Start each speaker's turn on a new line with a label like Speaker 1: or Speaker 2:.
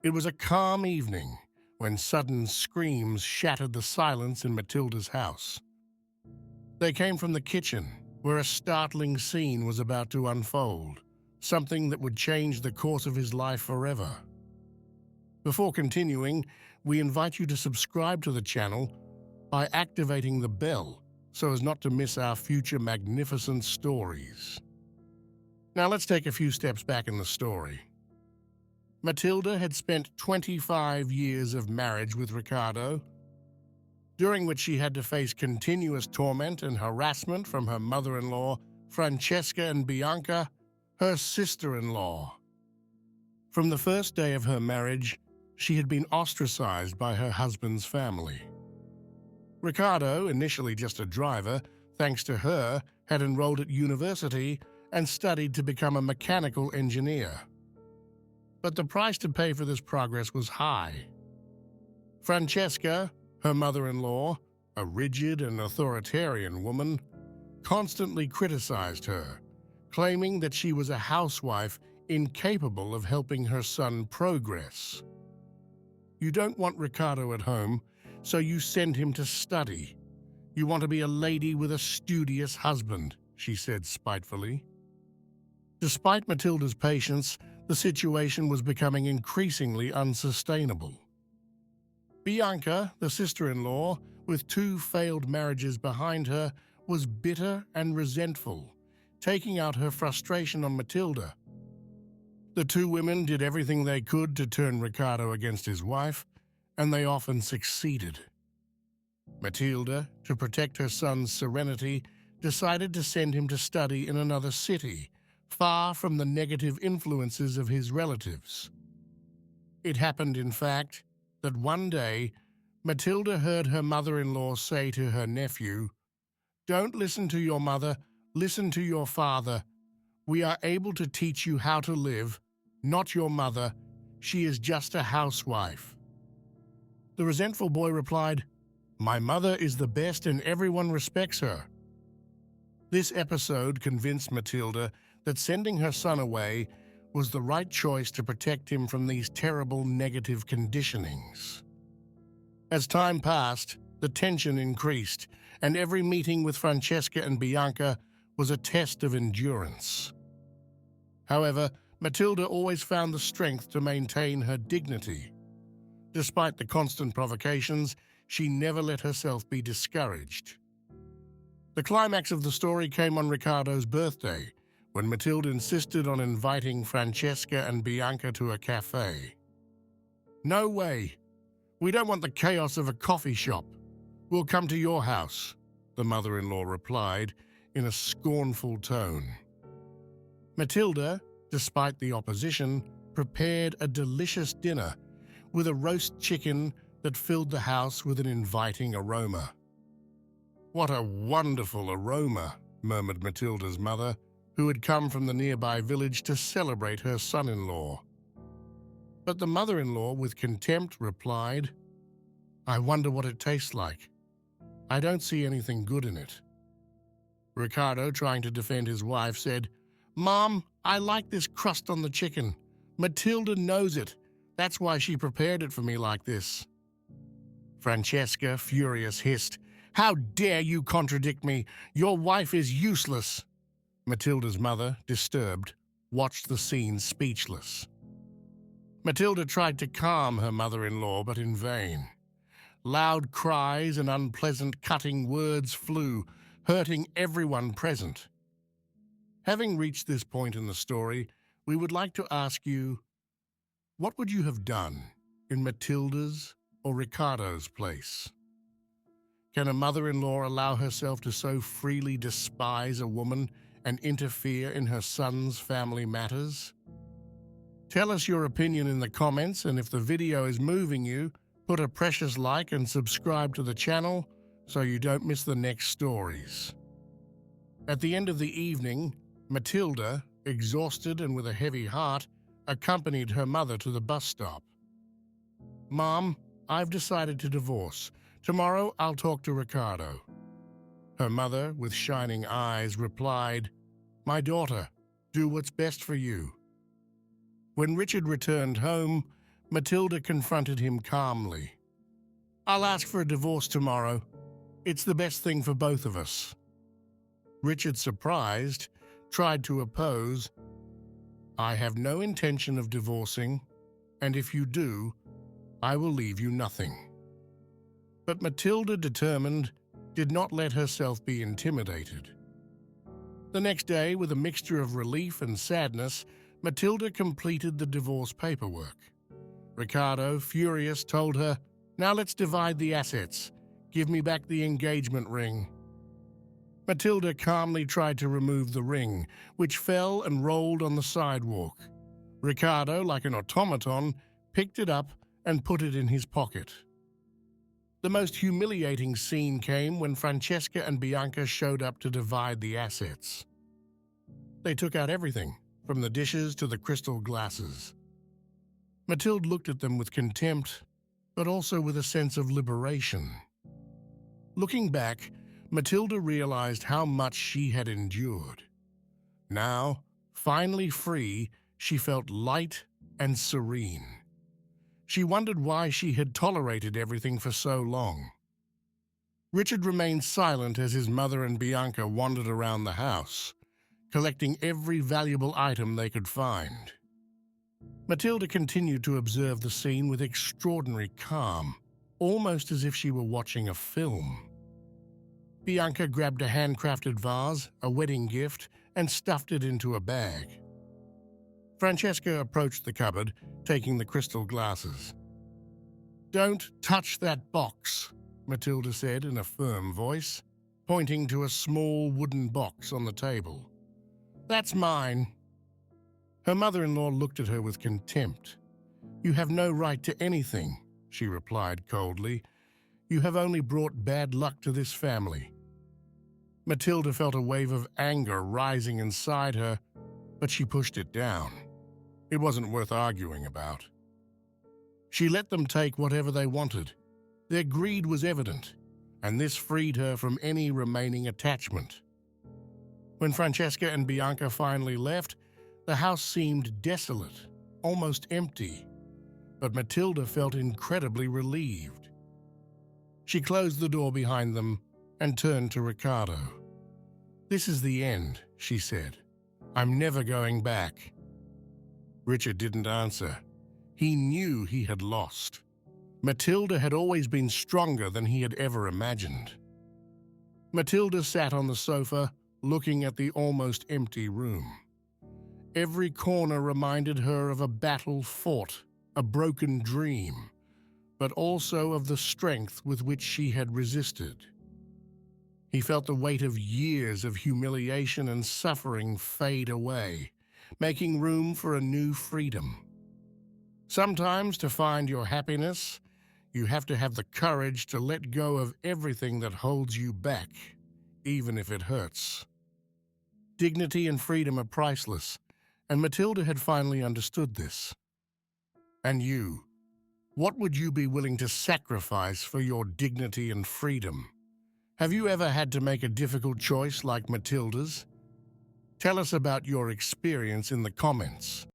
Speaker 1: It was a calm evening when sudden screams shattered the silence in Matilda's house. They came from the kitchen, where a startling scene was about to unfold, something that would change the course of his life forever. Before continuing, we invite you to subscribe to the channel by activating the bell so as not to miss our future magnificent stories. Now let's take a few steps back in the story. Matilda had spent 25 years of marriage with Riccardo, during which she had to face continuous torment and harassment from her mother-in-law, Francesca, and Bianca, her sister-in-law. From the first day of her marriage, she had been ostracized by her husband's family. Riccardo, initially just a driver, thanks to her, had enrolled at university and studied to become a mechanical engineer. But the price to pay for this progress was high. Francesca, her mother-in-law, a rigid and authoritarian woman, constantly criticized her, claiming that she was a housewife incapable of helping her son progress. You don't want Riccardo at home, so you send him to study. You want to be a lady with a studious husband, she said spitefully. Despite Matilda's patience, the situation was becoming increasingly unsustainable. Bianca, the sister-in-law, with 2 failed marriages behind her, was bitter and resentful, taking out her frustration on Matilda. The 2 women did everything they could to turn Riccardo against his wife, and they often succeeded. Matilda, to protect her son's serenity, decided to send him to study in another city, far from the negative influences of his relatives. It happened, in fact, that one day, Matilda heard her mother-in-law say to her nephew, "Don't listen to your mother, listen to your father. We are able to teach you how to live, not your mother. She is just a housewife." The resentful boy replied, "My mother is the best and everyone respects her." This episode convinced Matilda that sending her son away was the right choice to protect him from these terrible negative conditionings. As time passed, the tension increased, and every meeting with Francesca and Bianca was a test of endurance. However, Matilda always found the strength to maintain her dignity. Despite the constant provocations, she never let herself be discouraged. The climax of the story came on Riccardo's birthday, when Matilda insisted on inviting Francesca and Bianca to a cafe. "No way. We don't want the chaos of a coffee shop. We'll come to your house," the mother-in-law replied in a scornful tone. Matilda, despite the opposition, prepared a delicious dinner with a roast chicken that filled the house with an inviting aroma. "What a wonderful aroma," murmured Matilda's mother, who had come from the nearby village to celebrate her son-in-law. But the mother-in-law, with contempt, replied, "I wonder what it tastes like. I don't see anything good in it." Riccardo, trying to defend his wife, said, "Mom, I like this crust on the chicken. Matilda knows it. That's why she prepared it for me like this." Francesca, furious, hissed, "How dare you contradict me? Your wife is useless." Matilda's mother, disturbed, watched the scene speechless. Matilda tried to calm her mother-in-law, but in vain. Loud cries and unpleasant cutting words flew, hurting everyone present. Having reached this point in the story, we would like to ask you, what would you have done in Matilda's or Riccardo's place? Can a mother-in-law allow herself to so freely despise a woman and interfere in her son's family matters? Tell us your opinion in the comments, and if the video is moving you, put a precious like and subscribe to the channel so you don't miss the next stories. At the end of the evening, Matilda, exhausted and with a heavy heart, accompanied her mother to the bus stop. "Mom, I've decided to divorce. Tomorrow I'll talk to Riccardo." Her mother, with shining eyes, replied, "My daughter, do what's best for you." When Richard returned home, Matilda confronted him calmly. "I'll ask for a divorce tomorrow. It's the best thing for both of us." Richard, surprised, tried to oppose. "I have no intention of divorcing, and if you do, I will leave you nothing." But Matilda, determined, did not let herself be intimidated. The next day, with a mixture of relief and sadness, Matilda completed the divorce paperwork. Ricardo, furious, told her, "Now let's divide the assets. Give me back the engagement ring." Matilda calmly tried to remove the ring, which fell and rolled on the sidewalk. Ricardo, like an automaton, picked it up and put it in his pocket. The most humiliating scene came when Francesca and Bianca showed up to divide the assets. They took out everything, from the dishes to the crystal glasses. Matilda looked at them with contempt, but also with a sense of liberation. Looking back, Matilda realized how much she had endured. Now, finally free, she felt light and serene. She wondered why she had tolerated everything for so long. Richard remained silent as his mother and Bianca wandered around the house, collecting every valuable item they could find. Matilda continued to observe the scene with extraordinary calm, almost as if she were watching a film. Bianca grabbed a handcrafted vase, a wedding gift, and stuffed it into a bag. Francesca approached the cupboard, taking the crystal glasses. "Don't touch that box," Matilda said in a firm voice, pointing to a small wooden box on the table. "That's mine." Her mother-in-law looked at her with contempt. "You have no right to anything," she replied coldly. "You have only brought bad luck to this family." Matilda felt a wave of anger rising inside her, but she pushed it down. It wasn't worth arguing about. She let them take whatever they wanted. Their greed was evident, and this freed her from any remaining attachment. When Francesca and Bianca finally left, the house seemed desolate, almost empty, but Matilda felt incredibly relieved. She closed the door behind them and turned to Ricardo. "This is the end," she said. "I'm never going back." Richard didn't answer. He knew he had lost. Matilda had always been stronger than he had ever imagined. Matilda sat on the sofa, looking at the almost empty room. Every corner reminded her of a battle fought, a broken dream, but also of the strength with which she had resisted. He felt the weight of years of humiliation and suffering fade away, making room for a new freedom. Sometimes, to find your happiness, you have to have the courage to let go of everything that holds you back, even if it hurts. Dignity and freedom are priceless, and Matilda had finally understood this. And you, what would you be willing to sacrifice for your dignity and freedom? Have you ever had to make a difficult choice like Matilda's? Tell us about your experience in the comments.